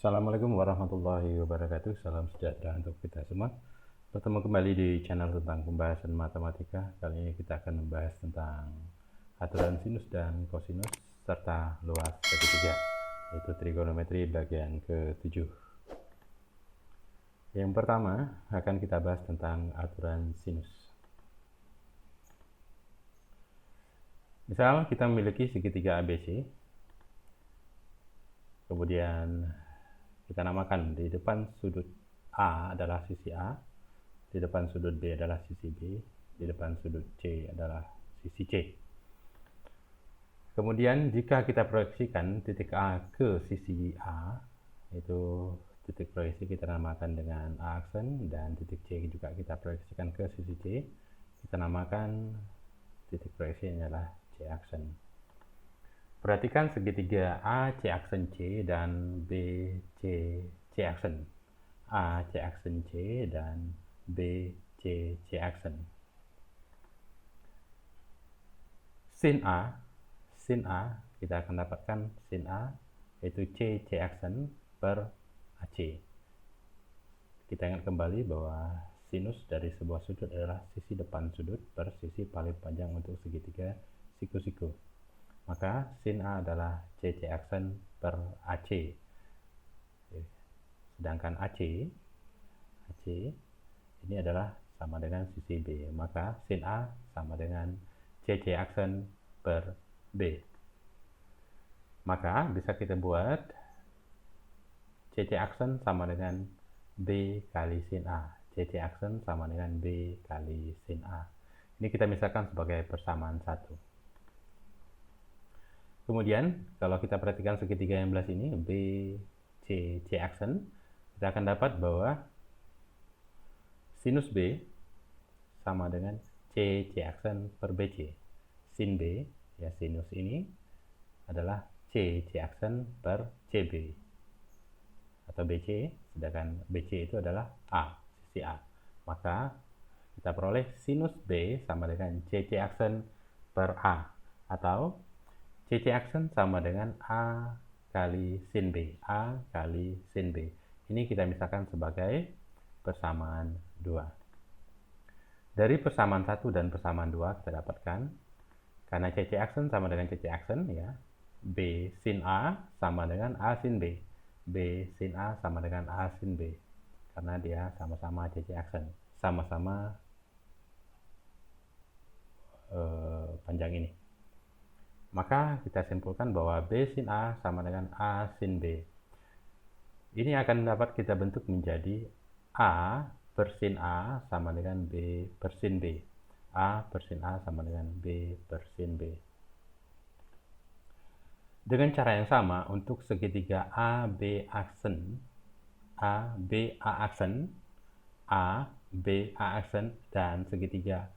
Assalamualaikum warahmatullahi wabarakatuh. Salam sejahtera untuk kita semua. Bertemu kembali di channel tentang pembahasan matematika. Kali ini kita akan membahas tentang aturan sinus dan kosinus serta luas segitiga, yaitu trigonometri bagian ke-7. Yang pertama akan kita bahas tentang aturan sinus. Misal kita memiliki segitiga ABC, kemudian kita namakan di depan sudut A adalah sisi A, di depan sudut B adalah sisi B, di depan sudut C adalah sisi C. Kemudian jika kita proyeksikan titik A ke sisi A, itu titik proyeksi kita namakan dengan A aksen, dan titik C juga kita proyeksikan ke sisi C, kita namakan titik proyeksi adalah C aksen. Perhatikan segitiga A C aksen C dan B C C aksen. A C aksen C dan B C C aksen. Sin A kita akan dapatkan sin A yaitu C C aksen per AC. Kita ingat kembali bahwa sinus dari sebuah sudut adalah sisi depan sudut per sisi paling panjang untuk segitiga siku-siku. Maka sin A adalah CC aksen per AC. Sedangkan AC ini adalah sama dengan sisi B. Maka sin A sama dengan CC aksen per B. Maka bisa kita buat CC aksen sama dengan B kali sin A. CC aksen sama dengan B kali sin A. Ini kita misalkan sebagai persamaan 1. Kemudian, kalau kita perhatikan segitiga yang belah sini, B, C, C aksen, kita akan dapat bahwa sinus B sama dengan C, C aksen per BC. Sin B, ya sinus ini, adalah C, C aksen per CB. Atau BC, sedangkan BC itu adalah A, sisi A. Maka, kita peroleh sinus B sama dengan C, C aksen per A. Atau CC aksen sama dengan A kali sin B. A kali sin B. Ini kita misalkan sebagai persamaan 2. Dari persamaan 1 dan persamaan 2 kita dapatkan, karena CC aksen sama dengan CC aksen, ya, B sin A sama dengan A sin B. B sin A sama dengan A sin B. Karena dia sama-sama CC aksen. Sama-sama panjang ini. Maka kita simpulkan bahwa B sin A sama dengan A sin B. Ini akan dapat kita bentuk menjadi A per sin A sama dengan B per sin B. A per sin A sama dengan B per sin B. Dengan cara yang sama, untuk segitiga A, B aksen, A, B, A aksen, A, B, A aksen, dan segitiga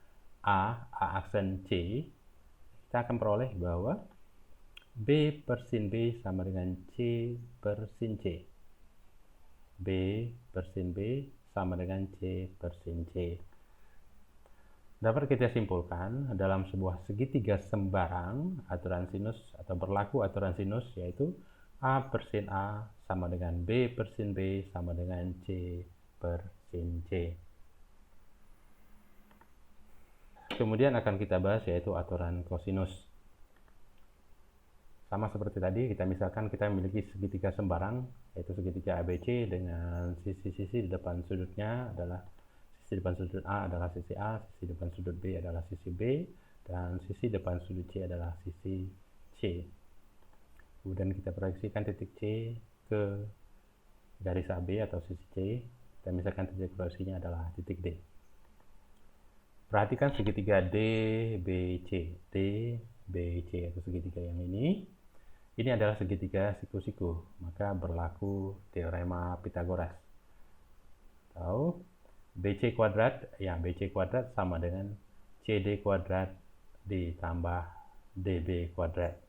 A, A aksen C, kita akan peroleh bahwa B per sin B sama dengan C per sin C. B per sin B sama dengan C per sin C. Dapat kita simpulkan dalam sebuah segitiga sembarang, aturan sinus atau berlaku aturan sinus, yaitu A per sin A sama dengan B per sin B sama dengan C per sin C. Kemudian akan kita bahas yaitu aturan kosinus. Sama seperti tadi, kita misalkan kita memiliki segitiga sembarang, yaitu segitiga ABC dengan sisi-sisi di depan sudutnya adalah sisi depan sudut A adalah sisi A, sisi depan sudut B adalah sisi B, dan sisi depan sudut C adalah sisi C. Kemudian kita proyeksikan titik C ke garis AB atau sisi C, dan misalkan titik proyeksinya adalah titik D. Perhatikan segitiga DBC. DBC atau segitiga yang ini adalah segitiga siku-siku, maka berlaku teorema Pythagoras. Atau BC kuadrat, ya BC kuadrat sama dengan CD kuadrat ditambah DB kuadrat.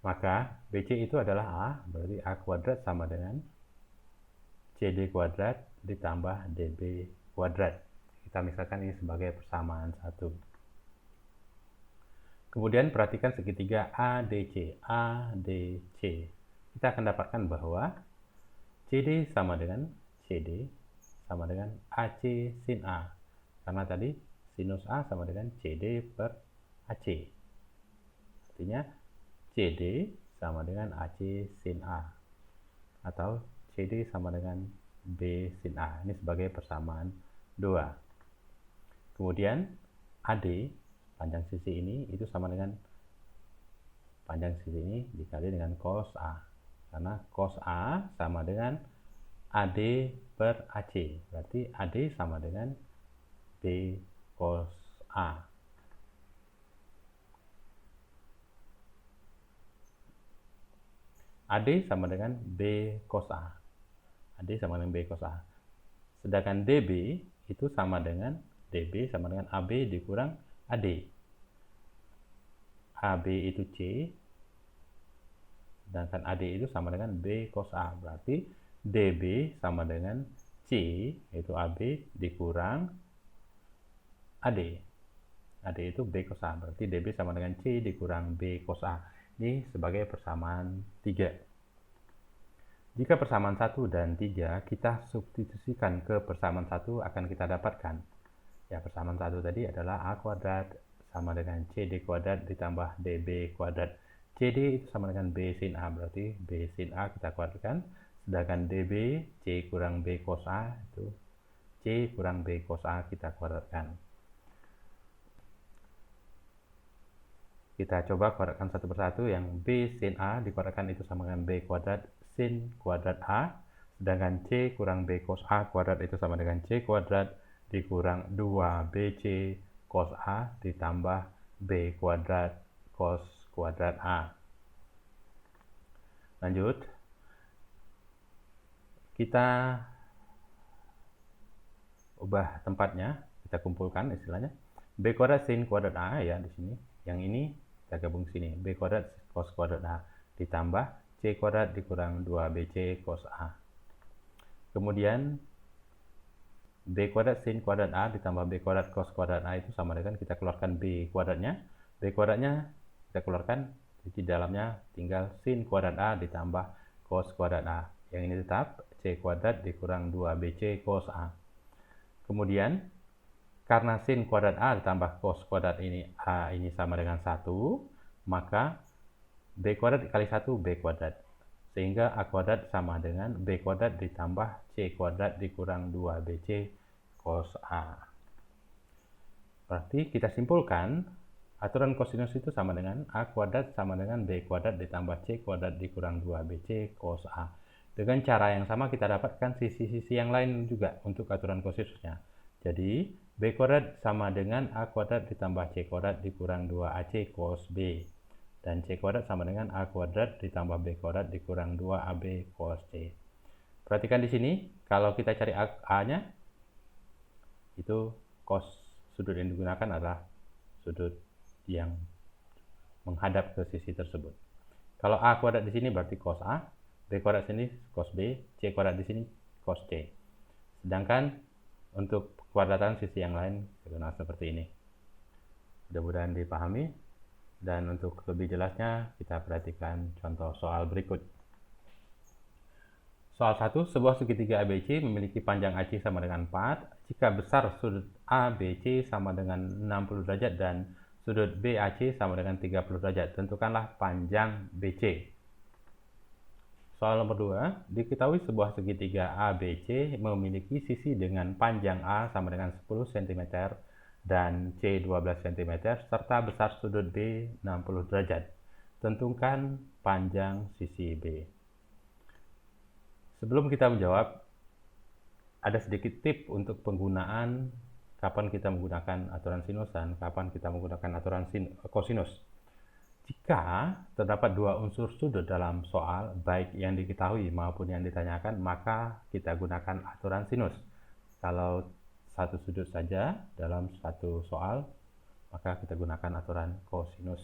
Maka BC itu adalah A, berarti A kuadrat sama dengan CD kuadrat ditambah DB kuadrat. Kita misalkan ini sebagai persamaan 1. Kemudian perhatikan segitiga ADC. ADC. kita akan dapatkan bahwa CD sama dengan CD sama dengan AC sin A. Karena tadi sinus A sama dengan CD per AC. Artinya CD sama dengan AC sin A. Atau CD sama dengan B sin A. Ini sebagai persamaan 2. Kemudian AD, panjang sisi ini, itu sama dengan panjang sisi ini dikali dengan cos A. Karena cos A sama dengan AD per AC. Berarti AD sama dengan B cos A. AD sama dengan B cos A. AD sama dengan B cos A. Sedangkan DB itu sama dengan DB sama dengan AB dikurang AD. AB itu C, sedangkan AD itu sama dengan B cos A. Berarti DB sama dengan C, yaitu AB dikurang AD. AD itu B cos A. Berarti DB sama dengan C dikurang B cos A. Ini sebagai persamaan 3. Jika persamaan 1 dan 3 kita substitusikan ke persamaan 1 akan kita dapatkan. Ya, persamaan 1 tadi adalah A kuadrat sama dengan CD kuadrat ditambah DB kuadrat. CD itu sama dengan B sin A, berarti B sin A kita kuadratkan. Sedangkan DB, C kurang B cos A, itu C kurang B cos A kita kuadratkan. Kita coba kuadratkan satu persatu. Yang B sin A dikuadratkan itu sama dengan B kuadrat sin kuadrat A. Sedangkan C kurang B cos A kuadrat itu sama dengan C kuadrat dikurang 2BC cos A ditambah B kuadrat cos kuadrat A. Lanjut. Kita ubah tempatnya, kita kumpulkan istilahnya. B kuadrat sin kuadrat A ya di sini. Yang ini kita gabung sini. B kuadrat cos kuadrat A ditambah C kuadrat dikurang 2BC cos A. Kemudian B kuadrat sin kuadrat A ditambah B kuadrat cos kuadrat A itu sama dengan kita keluarkan B kuadratnya. B kuadratnya kita keluarkan, di dalamnya tinggal sin kuadrat A ditambah cos kuadrat A. Yang ini tetap C kuadrat dikurang 2BC cos A. Kemudian karena sin kuadrat A ditambah cos kuadrat ini A ini sama dengan 1, maka B kuadrat dikali 1 B kuadrat. Sehingga A kuadrat sama dengan B kuadrat ditambah C kuadrat dikurang 2BC cos A. Berarti kita simpulkan aturan kosinus itu sama dengan A kuadrat sama dengan B kuadrat ditambah C kuadrat dikurang 2BC cos A. Dengan cara yang sama kita dapatkan sisi-sisi yang lain juga untuk aturan kosinusnya. Jadi B kuadrat sama dengan A kuadrat ditambah C kuadrat dikurang 2AC cos B. Dan C kuadrat sama dengan A kuadrat ditambah B kuadrat dikurang 2AB cos C. Perhatikan di sini, kalau kita cari A-nya, itu cos sudut yang digunakan adalah sudut yang menghadap ke sisi tersebut. Kalau A kuadrat di sini berarti cos A, B kuadrat sini cos B, C kuadrat di sini cos C. Sedangkan untuk kuadratan sisi yang lain kita seperti ini. Mudah-mudahan dipahami, dan untuk lebih jelasnya kita perhatikan contoh soal berikut. Soal 1, sebuah segitiga ABC memiliki panjang AC sama dengan 4 jika besar sudut ABC sama dengan 60 derajat dan sudut BAC sama dengan 30 derajat. Tentukanlah panjang BC. Soal nomor 2, diketahui sebuah segitiga ABC memiliki sisi dengan panjang A sama dengan 10 cm dan C 12 cm serta besar sudut B 60 derajat. Tentukan panjang sisi B. Sebelum kita menjawab, ada sedikit tip untuk penggunaan kapan kita menggunakan aturan sinus dan kapan kita menggunakan aturan kosinus. Jika terdapat dua unsur sudut dalam soal, baik yang diketahui maupun yang ditanyakan, maka kita gunakan aturan sinus. Kalau satu sudut saja dalam satu soal, maka kita gunakan aturan kosinus.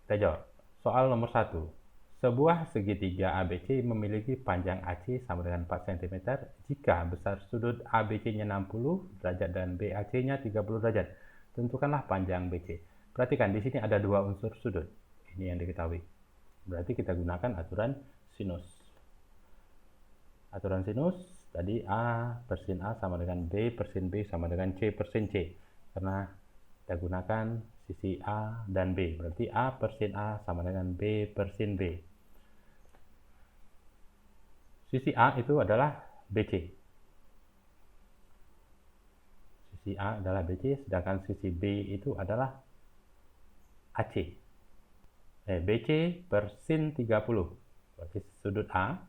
Kita jawab. Soal nomor 1. Sebuah segitiga ABC memiliki panjang AC sama dengan 4 cm jika besar sudut ABC-nya 60 derajat dan BAC-nya 30 derajat. Tentukanlah panjang BC. Perhatikan di sini ada dua unsur sudut. Ini yang diketahui. Berarti kita gunakan aturan sinus. Aturan sinus tadi A per sin A sama dengan B per sin B sama dengan C per sin C. Karena kita gunakan sisi A dan B. Berarti A per sin A sama dengan B per sin B. Sisi A itu adalah BC. Sisi A adalah BC, sedangkan sisi B itu adalah AC. BC per sin 30. Berarti sudut A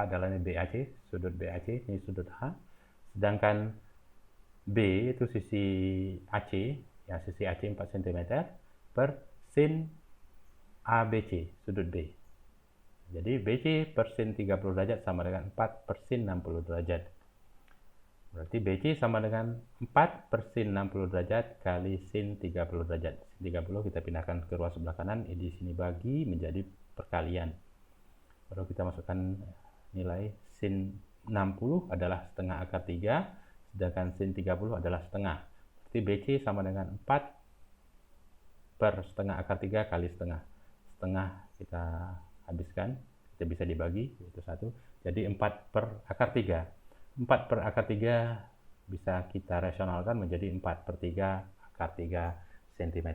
adalah ini BAC, sudut BAC, ini sudut A. Sedangkan B itu sisi AC, ya sisi AC 4 cm per sin ABC, sudut B. Jadi BC per sin 30 derajat sama dengan 4 per sin 60 derajat. Berarti BC sama dengan 4 per sin 60 derajat kali sin 30 derajat. Sin 30 kita pindahkan ke ruas sebelah kanan, di sini bagi menjadi perkalian. Baru kita masukkan nilai sin 60 adalah setengah akar 3, sedangkan sin 30 adalah setengah. Berarti BC sama dengan 4 per setengah akar 3 kali setengah. Setengah kita habiskan, kita bisa dibagi, yaitu 1. Jadi 4 per akar 3. 4 per akar 3 bisa kita rasionalkan menjadi 4 per 3 akar 3 cm.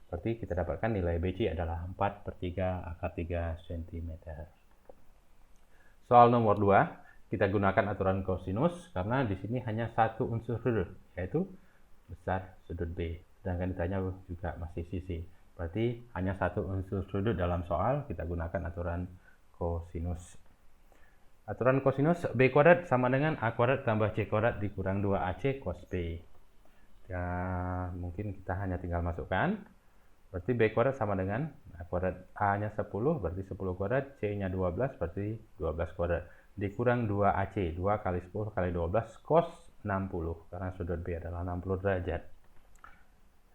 Berarti kita dapatkan nilai BC adalah 4 per 3 akar 3 cm. Soal nomor 2, kita gunakan aturan kosinus karena di sini hanya satu unsur sudut, yaitu besar sudut B. Sedangkan ditanya juga masih sisi. Berarti hanya satu unsur sudut dalam soal, kita gunakan aturan kosinus. Aturan kosinus B kuadrat sama dengan A kuadrat tambah C kuadrat dikurang 2AC cos B. Ya, mungkin kita hanya tinggal masukkan. Berarti B kuadrat sama dengan A kuadrat, A-nya 10, berarti 10 kuadrat, C-nya 12, berarti 12 kuadrat. Dikurang 2AC, 2 kali 10 kali 12, cos 60, karena sudut B adalah 60 derajat.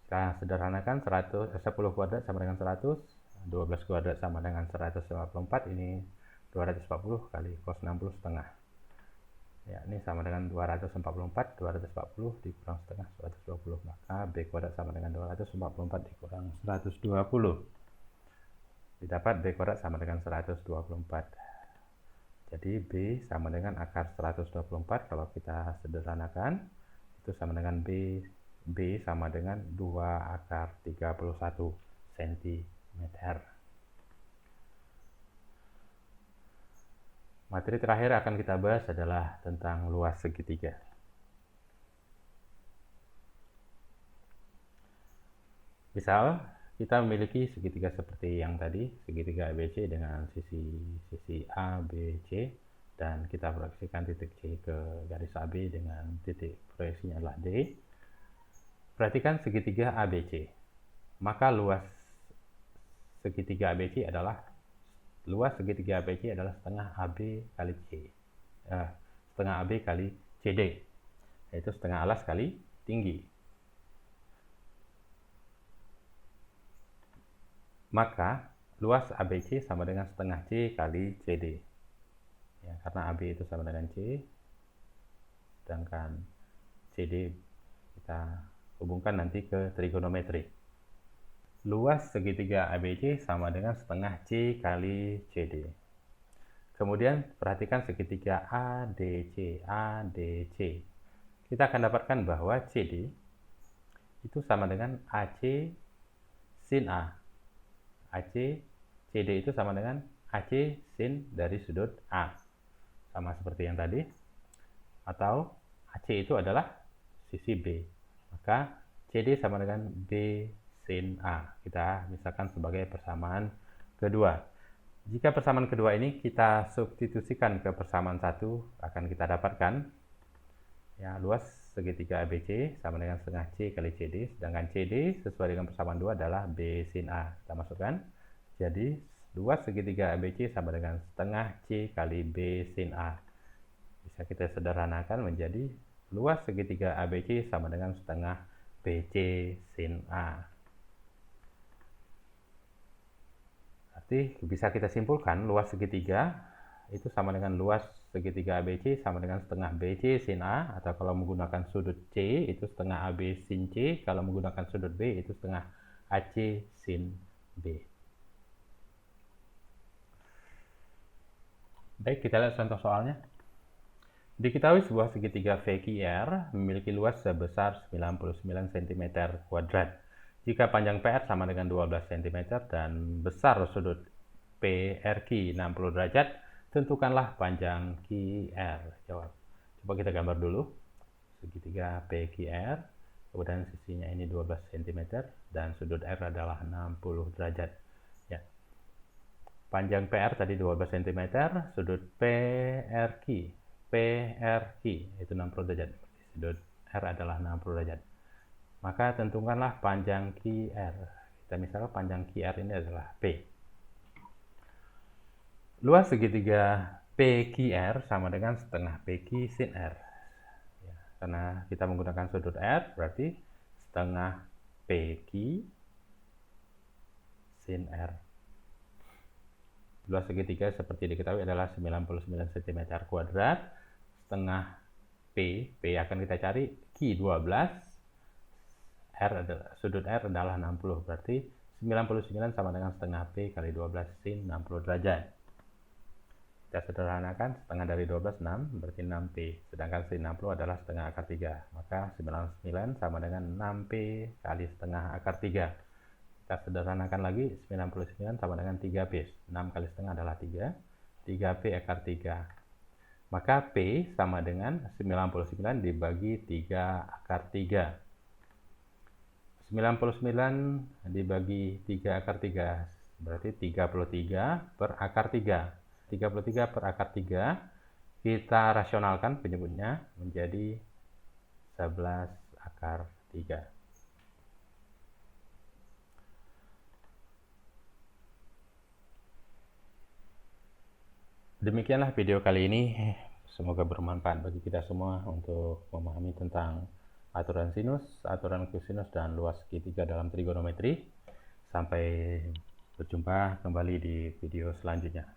Kita sederhanakan, 10 kuadrat sama dengan 100, 12 kuadrat sama dengan 154, ini 240 kali cos 60 setengah. Ya, ini sama dengan 244, 240 dikurang setengah 120, maka B kuadrat sama dengan 244 dikurang 120. Didapat B kuadrat sama dengan 124. Jadi B sama dengan akar 124, kalau kita sederhanakan, itu sama dengan B sama dengan 2 akar 31 cm. Materi terakhir akan kita bahas adalah tentang luas segitiga. Misal, kita memiliki segitiga seperti yang tadi, segitiga ABC dengan sisi A, B, C, dan kita proyeksikan titik C ke garis AB dengan titik proyeksinya adalah D. Perhatikan segitiga ABC. Maka luas segitiga ABC adalah setengah AB kali C. Setengah AB kali CD, yaitu setengah alas kali tinggi. Maka luas ABC sama dengan setengah C kali CD. Ya, karena AB itu sama dengan C, sedangkan CD kita hubungkan nanti ke trigonometri. Luas segitiga ABC sama dengan setengah C kali CD. Kemudian perhatikan segitiga ADC. Kita akan dapatkan bahwa CD itu sama dengan AC sin A. CD itu sama dengan AC sin dari sudut A. Sama seperti yang tadi. Atau AC itu adalah sisi B. Maka CD sama dengan B sin A. Kita misalkan sebagai persamaan kedua. Jika persamaan kedua ini kita substitusikan ke persamaan satu, akan kita dapatkan ya, luas segitiga ABC sama dengan setengah C kali CD, sedangkan CD sesuai dengan persamaan 2 adalah B sin A. Kita masukkan. Jadi luas segitiga ABC sama dengan setengah C kali B sin A. Bisa kita sederhanakan menjadi luas segitiga ABC sama dengan setengah BC sin A. Berarti bisa kita simpulkan luas segitiga itu sama dengan luas segitiga ABC sama dengan setengah BC sin A, atau kalau menggunakan sudut C itu setengah AB sin C, kalau menggunakan sudut B itu setengah AC sin B. Baik, kita lihat contoh soalnya. Diketahui sebuah segitiga VQR memiliki luas sebesar 99 cm kuadrat. Jika panjang PR sama dengan 12 cm dan besar sudut PRQ 60 derajat, tentukanlah panjang QR. Jawab. Coba kita gambar dulu. Segitiga PQR, kemudian sisinya ini 12 cm dan sudut R adalah 60 derajat. Ya. Panjang PR tadi 12 cm, sudut PRQ itu 60 derajat. Sudut R adalah 60 derajat. Maka tentukanlah panjang QR. Kita misalkan panjang QR ini adalah P. Luas segitiga PQR sama dengan setengah PQ sin R. Ya, karena kita menggunakan sudut R, berarti setengah PQ sin R. Luas segitiga seperti diketahui adalah 99 cm kuadrat, setengah P akan kita cari, Q 12, sudut R adalah 60, berarti 99 sama dengan setengah P kali 12 sin 60 derajat. Kita sederhanakan, setengah dari 12, 6, berarti 6P, sedangkan sin 60 adalah setengah akar 3, maka 99 sama dengan 6P kali setengah akar 3. Kita sederhanakan lagi, 99 sama dengan 3P. 6 kali setengah adalah 3. 3P akar 3. Maka P sama dengan 99 dibagi 3 akar 3. 99 dibagi 3 akar 3. Berarti 33 per akar 3. 33 per akar 3. Kita rasionalkan penyebutnya menjadi 11 akar 3. Demikianlah video kali ini, semoga bermanfaat bagi kita semua untuk memahami tentang aturan sinus, aturan kosinus, dan luas segitiga dalam trigonometri. Sampai berjumpa kembali di video selanjutnya.